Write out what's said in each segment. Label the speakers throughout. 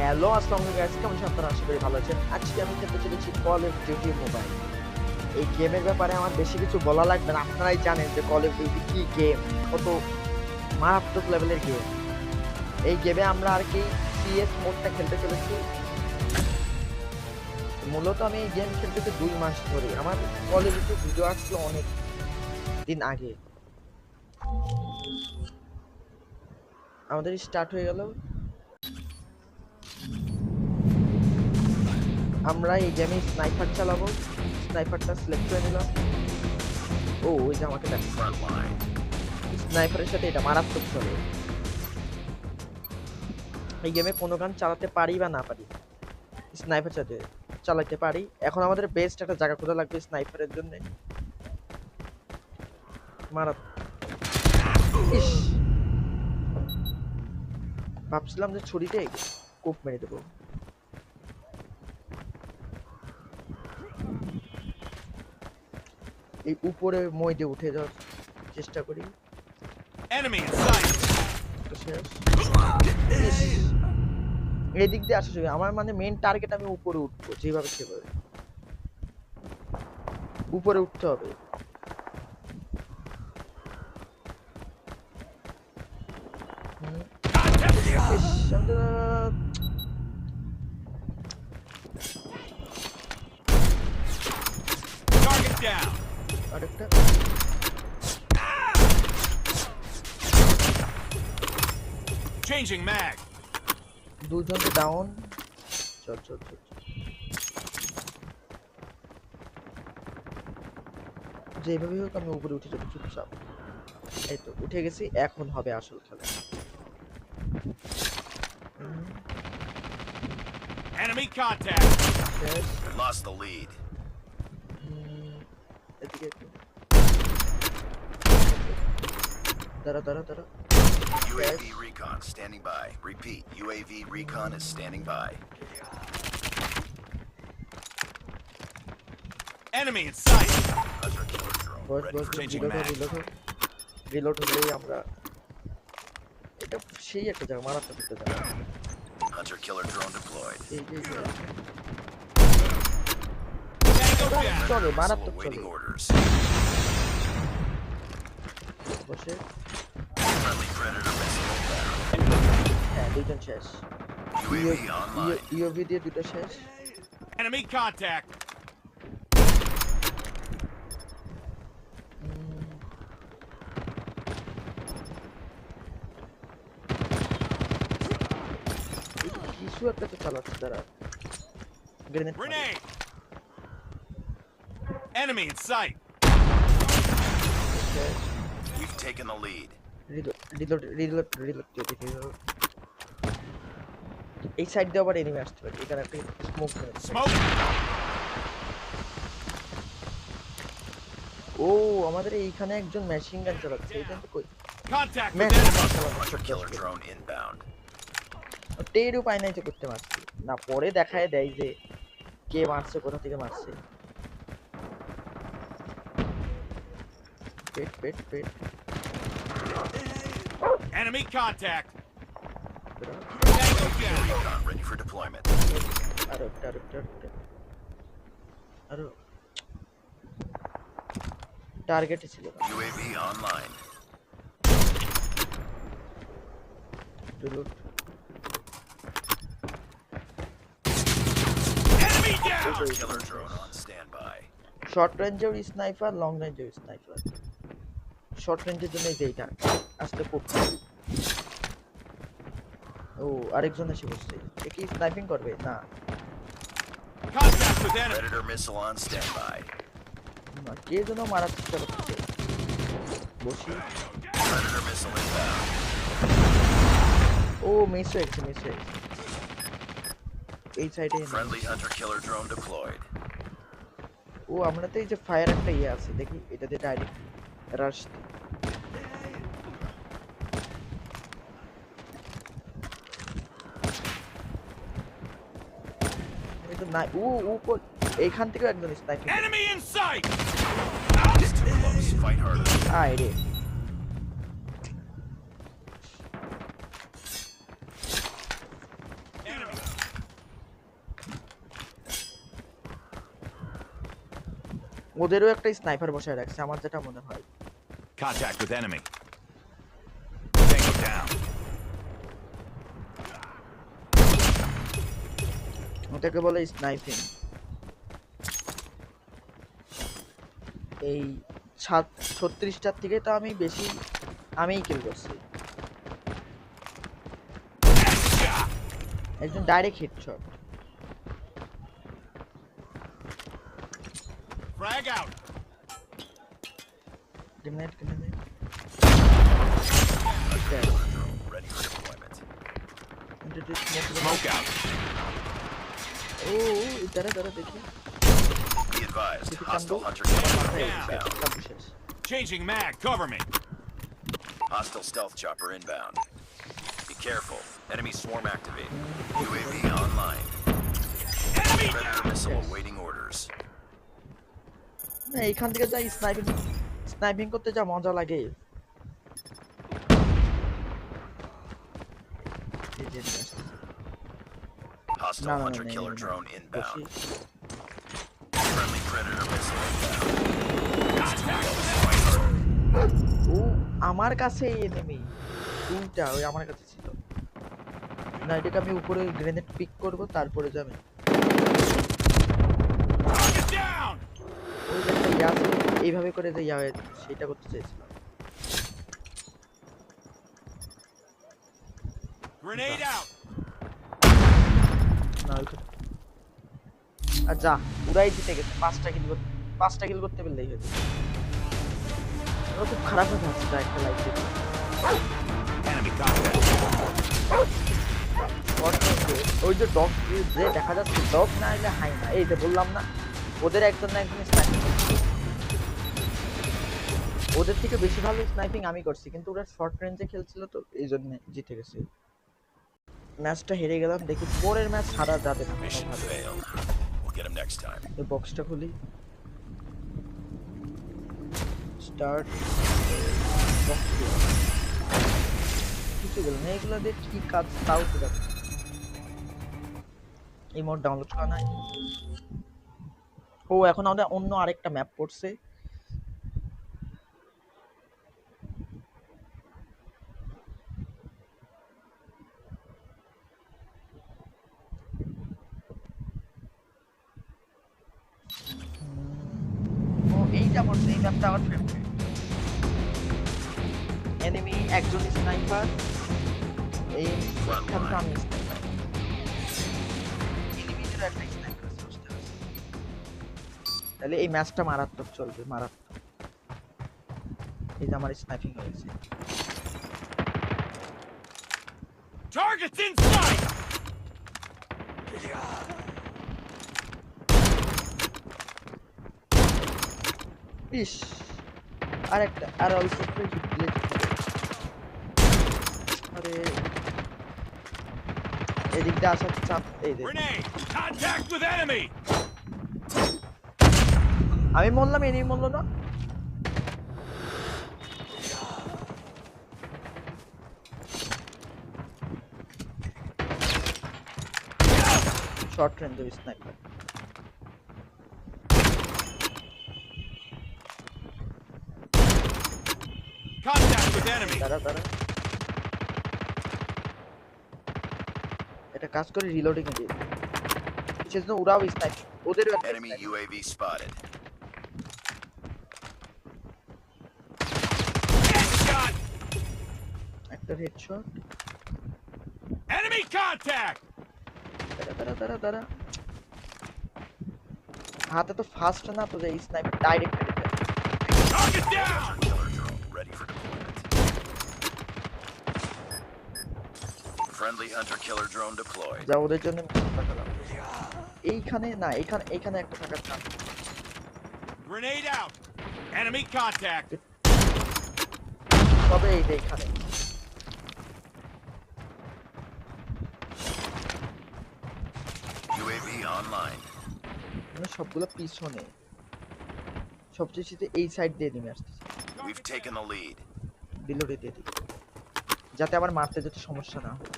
Speaker 1: Hello আসসালামু আলাইকুম guys, কেমন আছেন আপনারা? আশা করি ভালো আছেন। আজকে আমি খেলতে চলেছি কল অফ ডিউটি মোবাইল। এই গেমের ব্যাপারে আমার বেশি কিছু বলা লাগবে না, আপনারাই জানেন যে কল অফ ডিউটি কি গেম, কত মারাত্মক লেভেলের গেম। এই গেমে আমরা আর কি সিএস মোডটা খেলতে চলেছি। মূলত আমি এই গেম খেলতেছি 2 মাস ধরে। আমার কল অফ ডিউটি ভিডিও আসছিল অনেক দিন আগে। আমাদের স্টার্ট হয়ে গেল। আমরা এই গেমে স্নাইপার চালাবো। স্নাইপারটা সিলেক্ট করে নিলাম। ও ওই যে আমাকে দেখো, স্নাইপারের সাথে এটা মারাত্মক চলে। এই গেমে কোনো গান চালাতে পারি বা না পারি, স্নাইপার সাথে চালাতে পারি। এখন আমাদের বেস্ট একটা জায়গা খোঁজা লাগবে স্নাইপারের জন্য। ইস, ভাবছিলাম যে ছুরিতে কোপ মেরে দেবো। এই উপরে মই দিয়ে উঠে যাওয়ার চেষ্টা করি। এই দিক দিয়ে আসা যাবে। আমার মানে মেন টার্গেট আমি উপরে উঠবো, যেভাবে সেভাবে উপরে উঠতে হবে। আরেকটা
Speaker 2: Changing mag.
Speaker 1: দুজন ডাউন। চল চল চল, যেভাবে হোক আমি উপরে উঠে যাবো চুপচাপ। এই তো উঠে গেছি, এখন হবে আসল খেলা।
Speaker 2: Enemy contact.
Speaker 1: শেষ।
Speaker 3: Lost the lead.
Speaker 1: এদিকে একটু দাঁড়া দাঁড়া দাঁড়া।
Speaker 3: UAV recon standing by. Repeat, UAV recon is standing by.
Speaker 2: Enemy in sight.
Speaker 3: Hunter killer drone
Speaker 1: boss
Speaker 3: ready
Speaker 1: boss
Speaker 3: for
Speaker 2: Changing
Speaker 1: reload
Speaker 2: mag.
Speaker 1: Reload হলেই আমরা এটা সেই একটা জায়গা, মারাত্মক একটা জায়গা।
Speaker 3: Hunter killer drone deployed.
Speaker 1: এই যে
Speaker 2: Tango down.
Speaker 1: চলে,
Speaker 3: Missile
Speaker 1: মারাত্মক চলে।
Speaker 3: awaiting orders.
Speaker 1: বসে
Speaker 3: Friendly predator missile inbound.
Speaker 1: হ্যাঁ, দুইজন শেষ।
Speaker 3: UAV online.
Speaker 1: ইউএভি দিয়ে দুটো শেষ।
Speaker 2: Enemy contact.
Speaker 1: কিছু একটা তো চালাচ্ছে তারা। Grenade
Speaker 2: Grenade. Enemy in sight.
Speaker 1: শেষ।
Speaker 3: We've taken the lead.
Speaker 1: Reload এই সাইড দিয়ে আবার এনিমি আসতে পারে। এখানে একটা স্মোক করে।
Speaker 2: Smoke.
Speaker 1: ও আমাদের এইখানে একজন মেশিন গান চালাচ্ছে। এইখান থেকে কই
Speaker 2: Contact with
Speaker 1: মেশিন
Speaker 2: enemy.
Speaker 1: গান চালাচ্ছে।
Speaker 3: Hunter killer drone inbound.
Speaker 1: টের উপায় নাই যে করতে পারছি না, পরে দেখায় দেয় যে কে মারছে, কোথা থেকে মারছে। পেট পেট পেট।
Speaker 2: Enemy contact.
Speaker 1: দাঁড়া,
Speaker 2: Tango down.
Speaker 3: Recon ready for deployment.
Speaker 1: আরো টার্গেটে ছিল না।
Speaker 3: UAV online.
Speaker 1: Reload.
Speaker 2: Enemy down.
Speaker 3: Killer drone on standby.
Speaker 1: Short রেঞ্জের স্নাইপার, লং রেঞ্জের স্নাইপার। শর্ট রেঞ্জের জন্য এই যে এইটা আসতে করতে। ও আরেকজন এসে বসছে। এ কি স্নাইপিং করবে? না
Speaker 2: Contact with enemy.
Speaker 3: Predator missile on standby.
Speaker 1: না, কে যেন মারার চেষ্টা করছে। বসি।
Speaker 3: Predator missile inbound.
Speaker 1: ও মিস হয়ে গেছে। এই সাইডে
Speaker 3: Friendly hunter killer drone deployed.
Speaker 1: ও আমরা তো এই যে ফায়ার একটা ইয়ে আছে, দেখি এটা দিয়ে ডাইরেক্ট রাশ। এই তো না, এইখান থেকে একজন sniper.
Speaker 2: Enemy in sight.
Speaker 3: It's too close. Fight harder.
Speaker 1: আয় রে, ওদেরও একটা স্নাইপার বসায় রাখছে আমার যেটা মনে হয়।
Speaker 2: Contact with enemy. Tango down.
Speaker 1: ওটাকে বলে স্নাইপিং। এই 36টার থেকে তো আমি বেশি আমিই কিল করছি।
Speaker 2: Headshot.
Speaker 1: একজন direct headshot.
Speaker 2: Frag out.
Speaker 1: Grenade grenade.
Speaker 3: Ready for deployment.
Speaker 2: Smoke out.
Speaker 1: ও ইতারে দাঁড়া দেখি।
Speaker 3: Be advised,
Speaker 1: If you
Speaker 3: hostile
Speaker 1: can
Speaker 3: hunter
Speaker 1: do-
Speaker 3: killer
Speaker 1: মাথায়
Speaker 3: drone inbound.
Speaker 1: সব শেষ।
Speaker 2: Changing mag. Cover me.
Speaker 3: Hostile stealth chopper inbound. Be careful. Enemy swarm activated. UAV online.
Speaker 2: Enemy
Speaker 3: Predator
Speaker 2: down.
Speaker 3: missile
Speaker 1: Yes.
Speaker 3: awaiting orders.
Speaker 1: না এইখান থেকে যা sniping করতে যা মজা লাগে। এই যে নিয়ে আসতেছে।
Speaker 3: Hostile
Speaker 1: No, no, no,
Speaker 3: hunter
Speaker 1: no,
Speaker 3: killer
Speaker 1: no, no.
Speaker 3: drone inbound.
Speaker 1: বসি।
Speaker 3: Friendly predator missile inbound.
Speaker 2: Contact with
Speaker 1: ও আমার কাছে এনিমি দুইটা ওই আমার কাছে ছিল না এটাকে আমি উপরে গ্রেনেড পিক করব তারপরে যাবে
Speaker 2: Target down.
Speaker 1: ওই যে একটা ইয়া ছিল এইভাবে করে যে ইয়া সেটা করতে চাইছিলাম
Speaker 2: Grenade out.
Speaker 1: না ওইখানে আর যা উড়াই দিতে গেছে পাঁচটা কিল করতে পারলেই হয়েছে ও খুব খারাপ হয়ে যাচ্ছে যা একটা লাইফ দিতে
Speaker 2: Enemy contact.
Speaker 1: ওই যে ডগ যে দেখা যাচ্ছে ডগ না এলে হাই না এই যে বললাম না ওদের একজন না একজন স্নাইপিং ওদের থেকে বেশি ভালো স্নাইপিং আমি করছি কিন্তু ওরা শর্ট রেঞ্জে খেলছিল তো এই জন্য জিতে গেছে ম্যাচটা হেরে গেলাম দেখি পরের ম্যাচ হারা যাবে না
Speaker 3: Mission
Speaker 1: কোনোভাবে
Speaker 3: failed. We'll get him next time.
Speaker 1: এই বক্সটা খুলি স্টার্ট কিছু গেল না এগুলো দিয়ে কি কাজ তাও তো যাবে এই মোড ডাউনলোড করা নাই ও এখন আমাদের অন্য আরেকটা ম্যাপ পড়ছে ও এইটা পড়ছে এই ম্যাপটা আমার ফেভারিট এনিমি একজন স্নাইপার এই এখানে তো আমি স্নাইপার এনিমিদের একটা স্নাইপার আছে বুঝতে পারছি তাহলে এই ম্যাচটা মারাত্মক চলবে মারাত্মক এই যে আমার স্নাইপিং হয়েছে
Speaker 2: Target's in sight.
Speaker 1: ইস আরেকটা আর অল্প আরে এদিকটা আসার চাপ এই দেখ
Speaker 2: Grenade. Contact with enemy.
Speaker 1: আমি বললাম এনিমি বললো না short range sniper
Speaker 2: Contact with enemy.
Speaker 1: দাঁড়া এটা কাজ করে রিলোডিং এ দিয়ে সেজন্য ওরাও স্নাইপ ওদেরও একটা
Speaker 3: Enemy UAV spotted.
Speaker 2: Headshot.
Speaker 1: একটা হেডশট
Speaker 2: Enemy contact.
Speaker 1: দাঁড়া হাতে তো ফাস্ট না তো যে স্নাইপার ডাইরেক্ট মেরে দেয়
Speaker 2: Target down.
Speaker 3: Killer drone ready for deployment. Friendly hunter killer drone deployed.
Speaker 1: যা ওদের জন্য পাঠালাম এইখানে না এইখানে একটা থাকার chance
Speaker 2: Grenade out. Enemy contact.
Speaker 1: তবে এই যে এইখানে
Speaker 3: UAV online.
Speaker 1: মানে সবগুলো পিছনে সবচেয়ে শীতে এই সাইড দিয়ে নেমে আসতেছে
Speaker 3: We've taken the lead.
Speaker 1: বিলোরে দিয়ে দিই যাতে আবার মারতে যেতে সমস্যা না হয়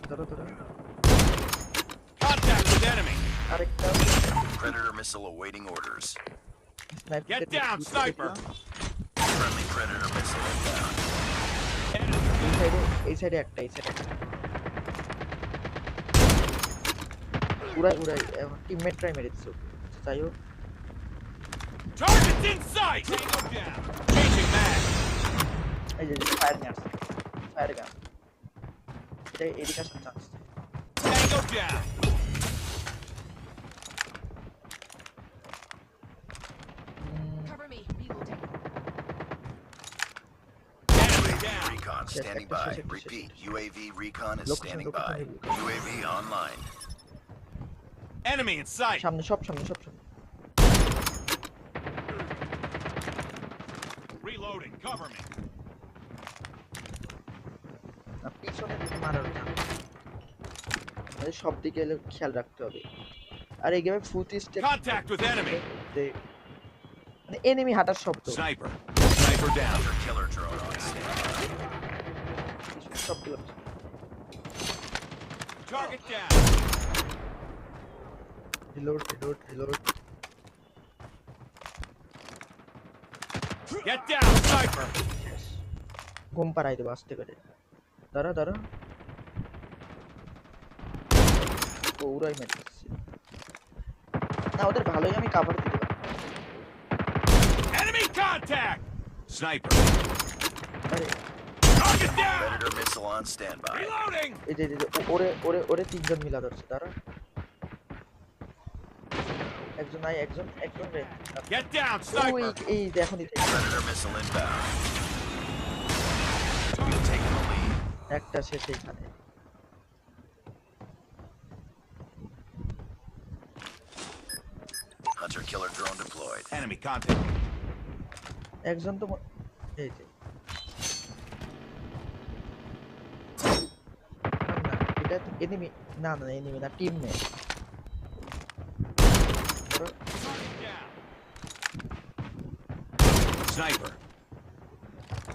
Speaker 1: ধরো
Speaker 2: Contact with enemy.
Speaker 1: আরেকটা
Speaker 3: Predator missile awaiting orders.
Speaker 2: Get down, sniper!
Speaker 3: Friendly Predator missile inbound.
Speaker 1: এই সাইডে একটা উড়াই টিমমেটরাই মেরে দিছে ওকে। যাই হোক
Speaker 2: Target's in sight! Tango down! Changing mag!
Speaker 1: এই যে ফায়ার নিয়ে আসছে ফায়ার গান এটা এদিকে আসার chance
Speaker 2: Tango down!
Speaker 4: Cover me. Reloading.
Speaker 2: Enemy
Speaker 3: UAV
Speaker 2: down!
Speaker 3: recon
Speaker 1: Shit,
Speaker 3: standing
Speaker 1: shit,
Speaker 3: by.
Speaker 1: shit, shit,
Speaker 3: Repeat, UAV recon is
Speaker 1: Location,
Speaker 3: standing
Speaker 1: location,
Speaker 3: by.
Speaker 1: location.
Speaker 3: UAV online.
Speaker 2: Enemy in sight!
Speaker 1: সামনে সব
Speaker 2: Reloading, cover me!
Speaker 1: না পিছনে দিকে মারার না আমাদের সব দিকে এলে খেয়াল রাখতে হবে আর এই গেমে foot step
Speaker 2: Contact with enemy!
Speaker 1: মানে এনিমি হাঁটার শব্দ
Speaker 2: Sniper! Sniper down!
Speaker 3: Hunter killer drone on standby.
Speaker 1: সবগুলো
Speaker 2: Target down!
Speaker 1: Reload
Speaker 2: Get down, sniper!
Speaker 1: ঘুম পাড়াই দেবো আস্তে করে দাঁড়া ও ওরাই মেরে দিচ্ছে না ওদের ভালোই আমি কাভার দিতে পারি
Speaker 2: Enemy contact! Sniper!
Speaker 1: আরে
Speaker 2: Target down!
Speaker 3: Predator missile on standby.
Speaker 2: Reloading!
Speaker 1: এই যে ওরে তিনজন মিলা ধরছে দাঁড়া একজন রে
Speaker 2: Get down,
Speaker 1: ওই
Speaker 2: sniper!
Speaker 1: এই দেখো
Speaker 3: Predator missile inbound. We've taken the lead.
Speaker 1: একটা শেষ এইখানে
Speaker 3: Hunter killer drone deployed.
Speaker 2: Enemy contact!
Speaker 1: একজন তো এই যে এটা এনিমি না এনিমি না টিমমেট
Speaker 2: Target down! Sniper!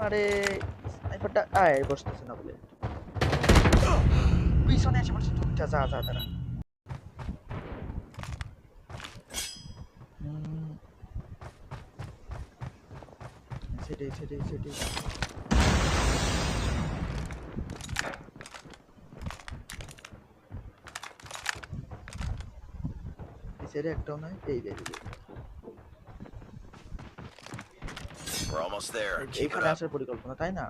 Speaker 1: আরে স্নাইপারটা আয় বসতেছে না বলে পিছনে এসে বলছে দুইটা যা দাঁড়া সেটাই সেটা একটাও নয় এই
Speaker 3: We're almost there. Keep it
Speaker 1: এইখানে
Speaker 3: up.
Speaker 1: আসার পরিকল্পনা তাই না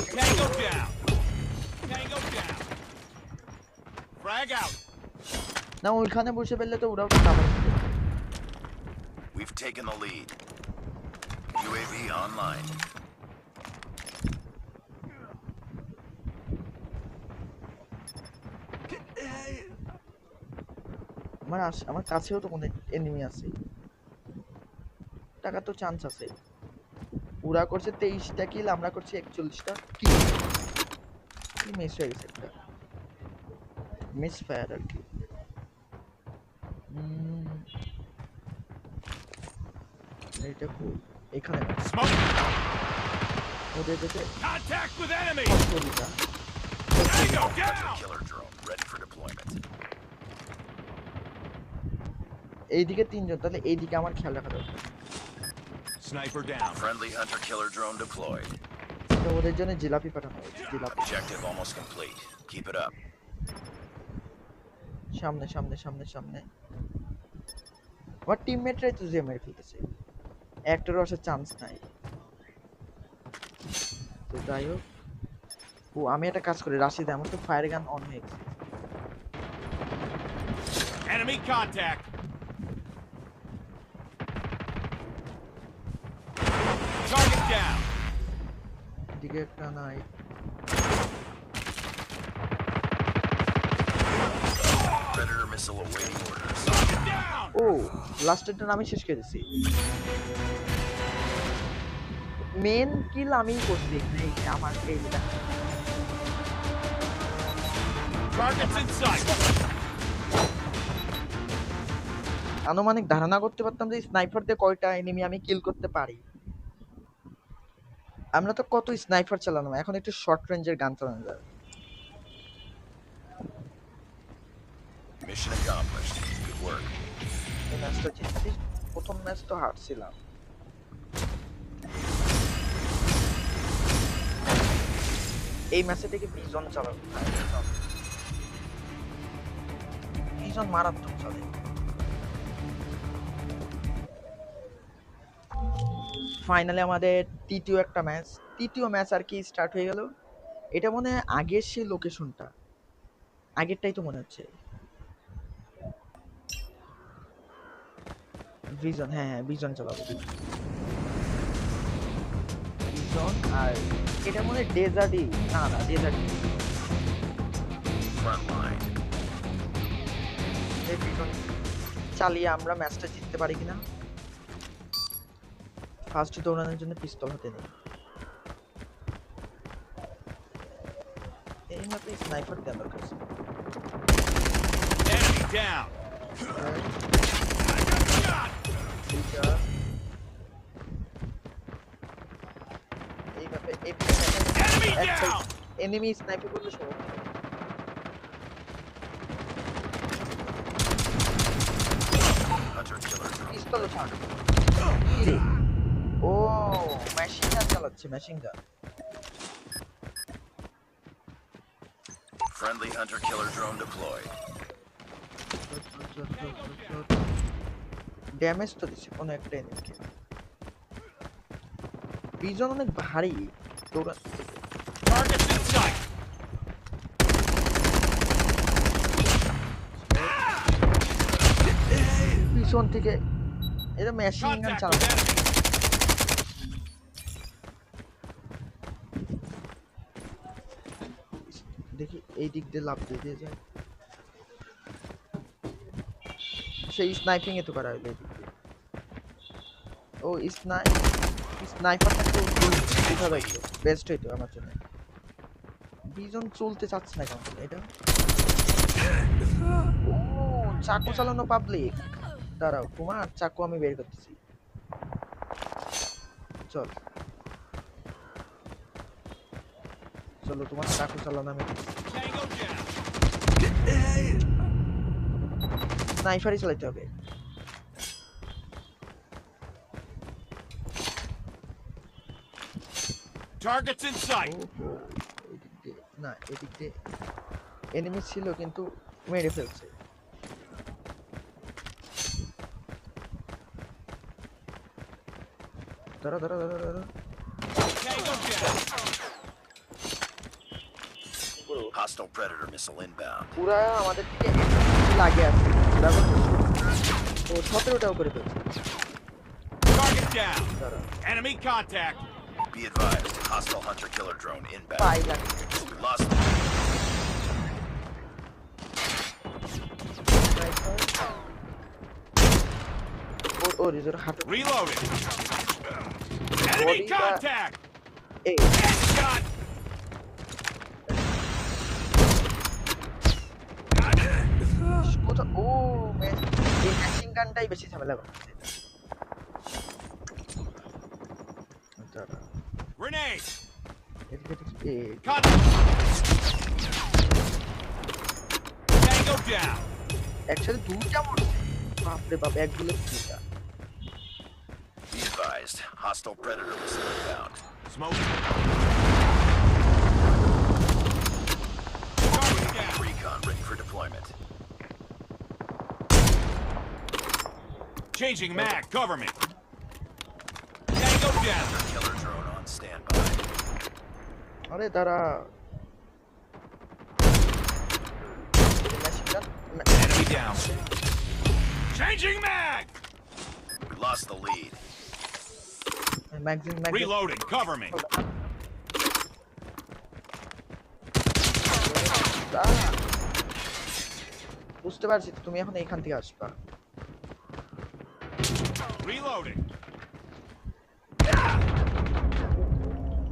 Speaker 2: Tango down! Tango down! Frag out!
Speaker 1: না ওইখানে বসে ফেললে তো ওরাও কাভার দিবে
Speaker 3: We've taken the lead. UAV online.
Speaker 1: আমার কাছেও তো কোনো এনিমি আছে টাকা তো চান্স আছে ওরা করছে 23টা কিল আমরা করছি 41টা কিল মিস হয়ে গেছে একটা মিস ফায়ার আর কি এটা খুব এখানে
Speaker 2: Smoke!
Speaker 1: ওদের যেতে
Speaker 2: Contact with enemy!
Speaker 1: কতটা
Speaker 2: Tango
Speaker 3: Hunter
Speaker 2: down!
Speaker 3: killer drone ready for deployment.
Speaker 1: এইদিকে তিনজন তাহলে এইদিকে আমার খেয়াল রাখা দরকার
Speaker 2: Sniper down!
Speaker 3: Friendly hunter killer drone deployed.
Speaker 1: তো ওদের জন্য জিলাপি পাঠানো হয়েছে jalebi
Speaker 3: Objective almost complete. Keep it up.
Speaker 1: সামনে আমার টিমমেটরাই তো যে মেরে ফেলতেছে একটারও আসার চান্স নাই তো যাই হোক ও আমি একটা কাজ করি রাশিদ আমার তো ফায়ার গান অন হয়ে গেছে
Speaker 2: Enemy contact! Target down!
Speaker 1: এদিকে একটা নাই
Speaker 3: Predator missile awaiting orders.
Speaker 2: Target down!
Speaker 1: ও লাস্টেরটা আমি শেষ করে দিছি মেন কিল আমি করছি এই যে আমার এইটা
Speaker 2: Target's in sight!
Speaker 1: আনুমানিক ধারণা করতে পারতাম যে স্নাইপার দিয়ে কয়টা এনিমি আমি কিল করতে পারি আমরা তো কত স্নাইপার চালালাম, এখন একটু শর্ট রেঞ্জের গান চালানো যাবে।
Speaker 3: Mission accomplished. Good work.
Speaker 1: এই ম্যাচটা জিতছি, প্রথম ম্যাচ তো হারছিলাম। এই ম্যাচে থেকে বিজন চালাবো, বিজন মারাত্মক চলে। ফাইনালি আমাদের তৃতীয় একটা ম্যাচ, তৃতীয় ম্যাচ আর কি স্টার্ট হয়ে গেল। এটা মনে হয় আগের সেই লোকেশনটা, আগেরটাই তো মনে হচ্ছে ভিজন। হ্যাঁ হ্যাঁ ভিজন চালাবো, ভিজন। আর এটা মনে হয় ডেজার্টই, না না ডেজার্ট
Speaker 3: Front line.
Speaker 1: ভিজন চালিয়ে আমরা ম্যাচটা জিততে পারি কিনা। ফার্স্ট দৌড়ানোর জন্য পিস্তল হাতে নেই, এই মতো স্নাইপার দেওয়া দরকার ছিল।
Speaker 2: Enemy down.
Speaker 1: এইভাবে
Speaker 2: Enemy down.
Speaker 1: এনিমি স্নাইপার করলে সমস্যা।
Speaker 3: Hunter killer drone.
Speaker 1: পিস্তল ছাড়। কিরে? ও মেশিন গান চালাচ্ছে, machine gun.
Speaker 3: Friendly hunter killer drone deployed.
Speaker 1: Damage তো দিছে কোনো একটা এনিমিকে। বিজন অনেক ভারী, দৌড়াতে
Speaker 2: Targets in sight.
Speaker 1: পিছন থেকে এটা মেশিন গান
Speaker 2: Contact with
Speaker 1: চালাচ্ছে।
Speaker 2: enemy.
Speaker 1: দেখি এই দিক দিয়ে লাফ দিয়ে যায়, সেই স্নাইপিং এ তো করা হইলো এই দিক দিয়ে। ও স্নাইপার থাকতে উঠা যাইতো, বেস্ট হইতো আমার জন্য। বিজন চলতে চাচ্ছে না কেন এটা। ও চাকু চালানো পাবলিক, দাঁড়াও তোমার চাকু আমি বের করতেছি। চল চলো তোমার চাকু চালানো আমি
Speaker 2: Tango down.
Speaker 1: স্নাইপারই চালাতে হবে।
Speaker 2: Targets in sight.
Speaker 1: ওহো, এদিক দিয়ে না, এদিক দিয়ে এনিমি ছিল কিন্তু মেরে ফেলছে। দাঁড়া দাঁড়া দাঁড়া দাঁড়া,
Speaker 2: Tango down.
Speaker 3: Hostile predator missile inbound.
Speaker 1: পুরা আমাদের দিকে লাগে আছে, ও 17টাও করে ফেলছে।
Speaker 2: Target down.
Speaker 1: দাঁড়া
Speaker 2: Enemy contact.
Speaker 3: Be advised, hostile hunter killer drone inbound.
Speaker 1: পাই লাগে।
Speaker 3: We lost the
Speaker 1: ও রিজোর হাঁটু
Speaker 2: Reloading. Enemy
Speaker 1: Body ba-
Speaker 2: contact.
Speaker 1: এই
Speaker 2: Headshot.
Speaker 1: কোথা ও এই মেশিন গানটাই বেশি ঝামেলা করছে। দাঁড়া
Speaker 2: Grenade.
Speaker 1: এদিকে দেখি এই
Speaker 2: Contact. Tango down.
Speaker 1: একসাথে দুইটা মরছে, বাপরে বাপ, এক বুলেট দুইটা।
Speaker 3: Be advised, hostile predator missile inbound.
Speaker 2: Smoke. Target down.
Speaker 3: Recon ready for deployment.
Speaker 2: Changing mag. Cover me. Tango down.
Speaker 3: Killer drone on standby.
Speaker 1: আরে দাঁড়া, machine gun
Speaker 2: Enemy down. Changing mag.
Speaker 3: We lost the lead.
Speaker 1: Magazine
Speaker 2: Reloading. Cover me.
Speaker 1: বুঝতে পারছি তো, তুমি এখন এইখান থেকে আসবা।
Speaker 2: Reloading.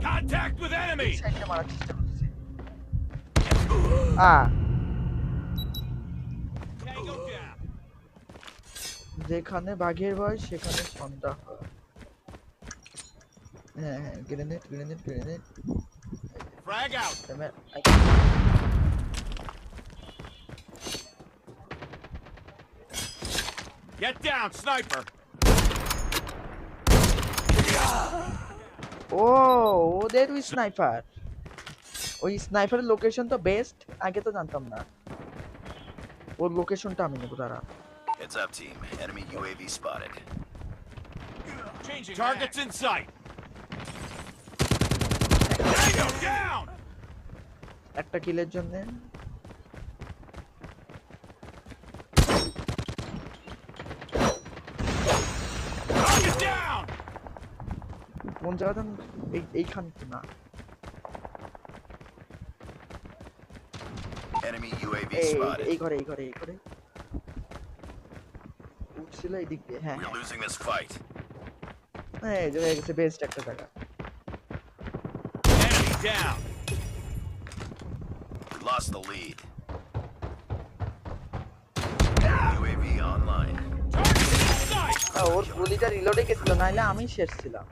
Speaker 2: Contact with enemy.
Speaker 1: সাইডে মারার চেষ্টা করতেছি।
Speaker 2: Tango down.
Speaker 1: যেখানে বাঘের ভয় সেখানে সন্ধ্যা হয়। হ্যাঁ হ্যাঁ, grenade
Speaker 2: Frag out. Get down, sniper.
Speaker 1: ও ওদের ওই স্নাইপার, ওই স্নাইপারের লোকেশন তো বেস্ট, আগে তো জানতাম না। ওর লোকেশনটা আমি নেবো তারা।
Speaker 3: Heads up, team. Enemy UAV spotted.
Speaker 2: Changing targets in sight. Tango down.
Speaker 1: একটা কিলের জন্য
Speaker 2: Target down.
Speaker 1: কোন জায়গাটা এইখান না,
Speaker 3: Enemy UAV
Speaker 1: এই
Speaker 3: spotted.
Speaker 1: ঘরে উঠছিল এই দিক দিয়ে। হ্যাঁ
Speaker 3: We're losing this fight.
Speaker 1: হ্যাঁ, এই যে হয়ে গেছে বেস্ট একটা জায়গা।
Speaker 2: Enemy down.
Speaker 3: We lost the lead. UAV online.
Speaker 2: Targets in sight.
Speaker 1: ওর গুলিটা রিলোডে গেছিল, নাইলে আমি শেষ ছিলাম।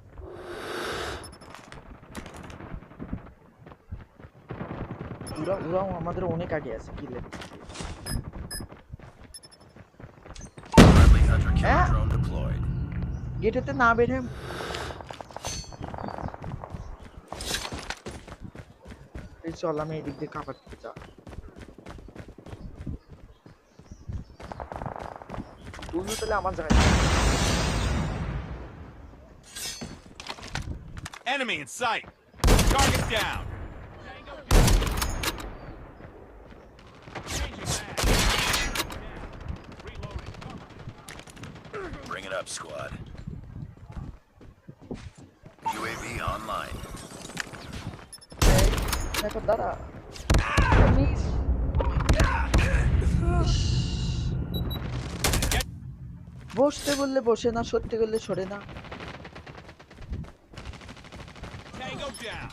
Speaker 1: ওরাও আমাদের অনেক আগে আছে কিলে।
Speaker 3: Friendly hunter killer
Speaker 1: Ah.
Speaker 3: drone deployed.
Speaker 1: গেটেতে না বের হয়ে এই চল, আমি এই দিক দিয়ে কাভার দিতে যা। তুমিও তাহলে আমার জায়গায়।
Speaker 2: Enemy in sight. Target down. Changing mag. Reloading.
Speaker 3: Bring it up, squad. UAV online.
Speaker 1: দেখো দাঁড়া, মিস। বসতে বললে বসে না, সত্যি করলে সরে না।
Speaker 2: Tango down.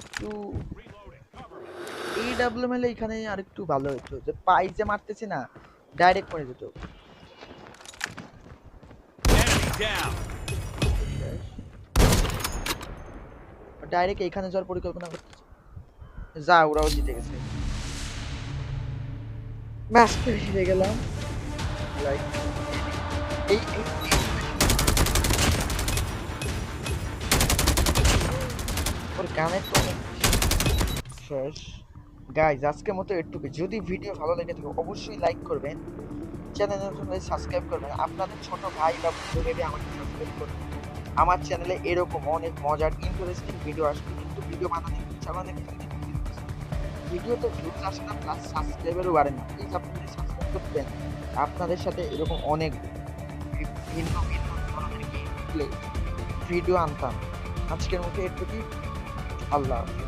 Speaker 1: একটু
Speaker 2: Reloading. Cover me.
Speaker 1: AWM এখানে আরেকটু ভালো হতো, যে পাইজে মারতেছি না, ডাইরেক্ট করে যেত।
Speaker 2: Enemy down.
Speaker 1: ডাইরেক্ট এখানে যাওয়ার পরিকল্পনা করতেছে। যা, ওরাও জিতে গেছে। ব্যাস, হেরে গেলাম। লাইক এই ওর গানের তো শেষ। গাইজ, আজকের মতো একটু। যদি ভিডিও ভালো লেগে থাকে অবশ্যই লাইক করবেন, চ্যানেলে সাবস্ক্রাইব করবেন। আপনাদের ছোট ভাই বা বন্ধু ভেবে আমাকে সাবস্ক্রাইব করবেন। আমার চ্যানেলে এরকম অনেক মজার ইন্টারেস্টিং ভিডিও আসবে, কিন্তু ভিডিও বানাতে ইচ্ছা মানে ভিডিওতে ভিউজ আসে না, প্লাস সাবস্ক্রাইবারও বাড়ে না। প্লিজ আপনারা সাবস্ক্রাইব করবেন। আপনাদের সাথে এরকম অনেক ভিন্ন ভিন্ন ধরনের ভিডিও আনতাম। আজকের মতো একটুকুই। আল্লাহ হাফেজ।